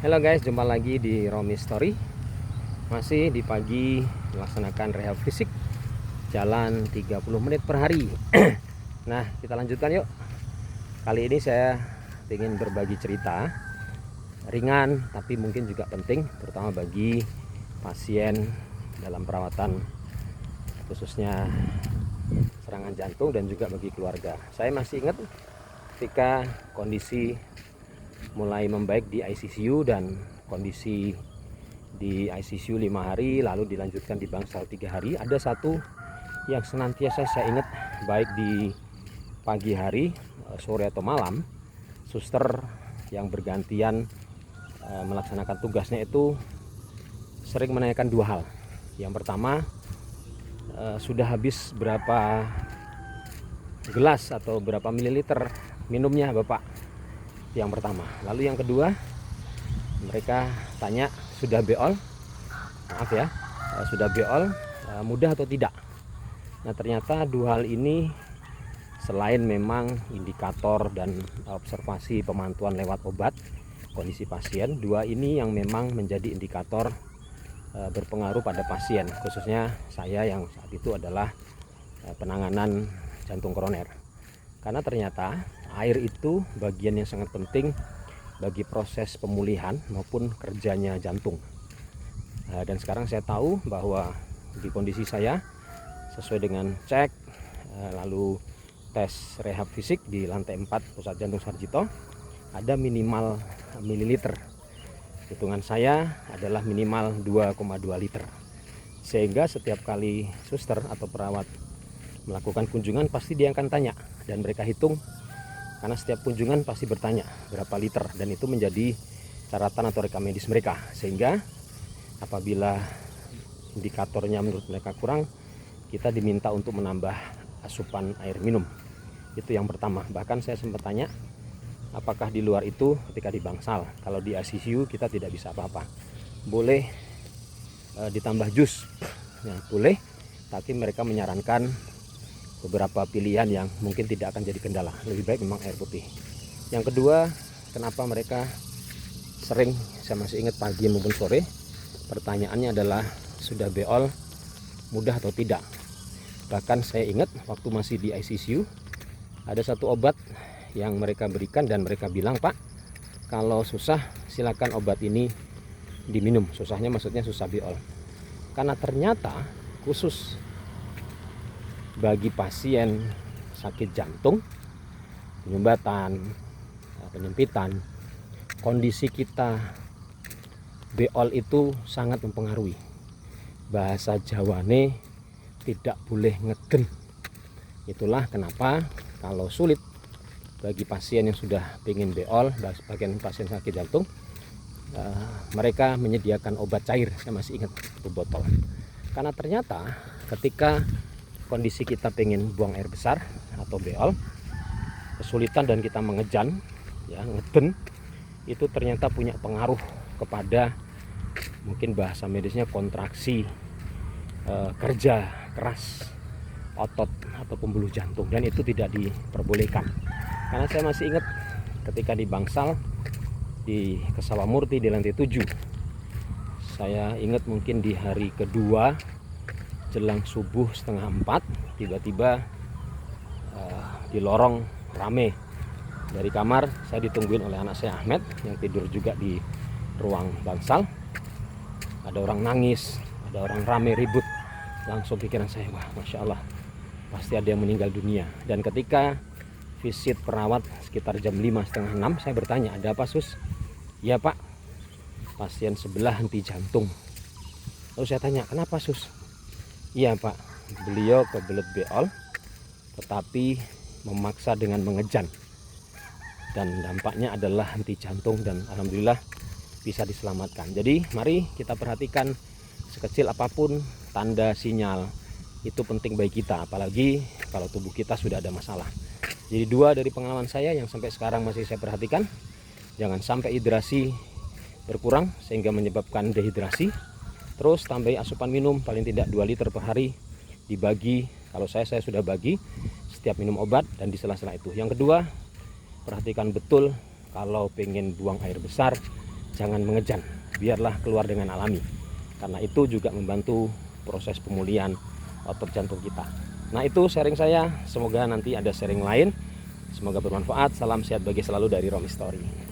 Halo guys, jumpa lagi di Romi Story. Masih di pagi melaksanakan rehab fisik, jalan 30 menit per hari. Nah, kita lanjutkan yuk. Kali ini saya ingin berbagi cerita ringan tapi mungkin juga penting, terutama bagi pasien dalam perawatan, khususnya serangan jantung dan juga bagi keluarga. Saya masih ingat ketika kondisi mulai membaik di ICU dan kondisi di ICU 5 hari lalu dilanjutkan di bangsal 3 hari. Ada satu yang senantiasa saya ingat, baik di pagi hari, sore atau malam, suster yang bergantian melaksanakan tugasnya itu sering menanyakan dua hal. Yang pertama, sudah habis berapa gelas atau berapa mililiter minumnya Bapak? Yang pertama. Lalu yang kedua, mereka tanya, sudah beol? Maaf ya, sudah beol, mudah atau tidak? Nah, ternyata dua hal ini selain memang indikator dan observasi pemantauan lewat obat kondisi pasien, dua ini yang memang menjadi indikator berpengaruh pada pasien, khususnya saya yang saat itu adalah penanganan jantung koroner. Karena ternyata air itu bagian yang sangat penting bagi proses pemulihan maupun kerjanya jantung. Dan sekarang saya tahu bahwa di kondisi saya, sesuai dengan cek lalu tes rehab fisik di lantai 4 Pusat Jantung Sarjito, ada minimal mililiter. Hitungan saya adalah minimal 2,2 liter. Sehingga setiap kali suster atau perawat melakukan kunjungan pasti dia akan tanya, dan mereka hitung, karena setiap kunjungan pasti bertanya berapa liter, dan itu menjadi catatan atau rekam medis mereka. Sehingga apabila indikatornya menurut mereka kurang, kita diminta untuk menambah asupan air minum. Itu yang pertama. Bahkan saya sempat tanya, apakah di luar itu ketika di bangsal, kalau di ICU kita tidak bisa apa-apa, boleh ditambah jus? Nah, boleh, tapi mereka menyarankan beberapa pilihan yang mungkin tidak akan jadi kendala. Lebih baik memang air putih. Yang kedua, kenapa mereka sering, saya masih ingat pagi maupun sore, pertanyaannya adalah sudah beol, mudah atau tidak. Bahkan saya ingat waktu masih di ICU, ada satu obat yang mereka berikan dan mereka bilang, Pak, kalau susah silakan obat ini diminum. Susahnya maksudnya susah beol. Karena ternyata khusus bagi pasien sakit jantung, penyumbatan, penyempitan, kondisi kita beol itu sangat mempengaruhi. Bahasa Jawane tidak boleh ngeden. Itulah kenapa kalau sulit bagi pasien yang sudah pengen beol, bagian pasien sakit jantung, mereka menyediakan obat cair. Saya masih ingat satu botol. Karena ternyata ketika kondisi kita pengen buang air besar atau beol, kesulitan dan kita mengejan, ya ngeden, itu ternyata punya pengaruh kepada, mungkin bahasa medisnya, kontraksi kerja keras otot atau pembuluh jantung, dan itu tidak diperbolehkan. Karena saya masih ingat ketika di bangsal di Kesawamurti di lantai 7, saya ingat mungkin di hari kedua jelang subuh setengah 4, tiba-tiba di lorong rame. Dari kamar saya ditungguin oleh anak saya Ahmed yang tidur juga di ruang bangsal. Ada orang nangis, ada orang rame ribut. Langsung pikiran saya, wah Masya Allah, pasti ada yang meninggal dunia. Dan ketika visit perawat sekitar jam 5, setengah 6, saya bertanya, ada apa sus? Ya Pak, pasien sebelah henti jantung. Lalu saya tanya, kenapa sus? Iya Pak, beliau kebelet beol tetapi memaksa dengan mengejan, dan dampaknya adalah henti jantung, dan alhamdulillah bisa diselamatkan. Jadi mari kita perhatikan sekecil apapun tanda sinyal, itu penting bagi kita, apalagi kalau tubuh kita sudah ada masalah. Jadi dua dari pengalaman saya yang sampai sekarang masih saya perhatikan, jangan sampai hidrasi berkurang sehingga menyebabkan dehidrasi. Terus tambahi asupan minum paling tidak 2 liter per hari, dibagi, kalau saya sudah bagi setiap minum obat dan di sela-sela itu. Yang kedua, perhatikan betul kalau pengen buang air besar, jangan mengejan, biarlah keluar dengan alami, karena itu juga membantu proses pemulihan otot jantung kita. Nah, itu sharing saya, semoga nanti ada sharing lain, semoga bermanfaat. Salam sehat bagi selalu dari Romy Story.